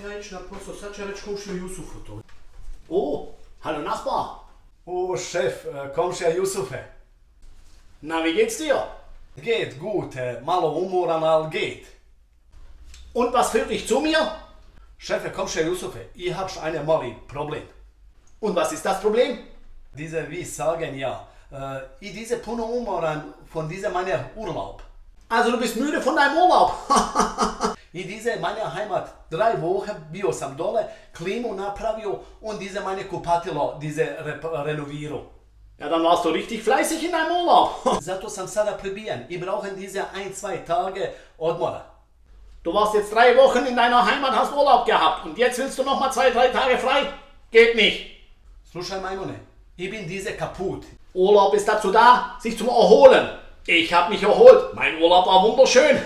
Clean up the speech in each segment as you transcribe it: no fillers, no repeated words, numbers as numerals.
Jajčna prosto, sad će reći komšiju Jusufu to. Oh, hallo Nachbar. Oh, Chef, Komšija Jusufe. Na, wie geht's dir? Geht gut, malo umoran, al geht. Und was führt dich zu mir? Chefe, Komšija Jusufe, ich hab einen mali Problem. Und was ist das Problem? Diese, wie sagen ja, ich diese puno umoran von dieser meiner Urlaub. Also du bist müde von deinem Urlaub. I diese meine Heimat, 3 Wochen bio sam dole, klimu napravio und diese meine kupatilo, diese renoviru. Ja, dann warst du richtig fleißig in deinem Urlaub. Zato sam sada pribijan i brauchen diese 1-2 Tage odmora. Du warst jetzt 3 Wochen in deiner Heimat, hast Urlaub gehabt und jetzt willst du noch mal 2-3 Tage frei? Geht nicht. Slušaj majmune, ich bin diese kaputt. Urlaub ist dazu da, sich zu erholen. Ich habe mich erholt. Mein Urlaub war wunderschön.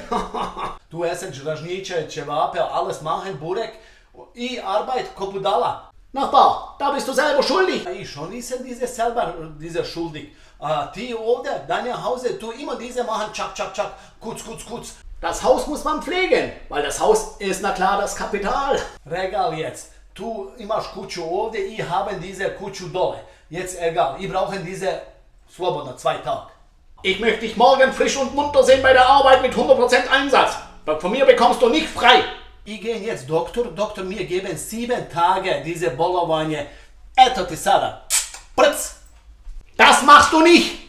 Du essen žražniće, ćevape, alles machen, burek i arbeit ko budala. Nachbar, da bist du selber schuldig. Ich schon nisam diese selber, diese schuldig. Ti ovdje, deine Hause, tu immer diese machen, čak, čak, čak, kuc, kuc, kuc. Das Haus muss man pflegen, weil das Haus ist na klar das Kapital. Regal jetzt. Tu imaš kuću ovdje i haben diese kuću dole. Jetzt egal, ich brauchen diese slobodno 2 Tage. Ich möchte dich morgen frisch und munter sehen bei der Arbeit mit 100% Einsatz. Von mir bekommst du nicht frei. Ich gehe jetzt Doktor mir geben 7 Tage diese bolovanje. Eto ti sada. Prc. Das machst du nicht.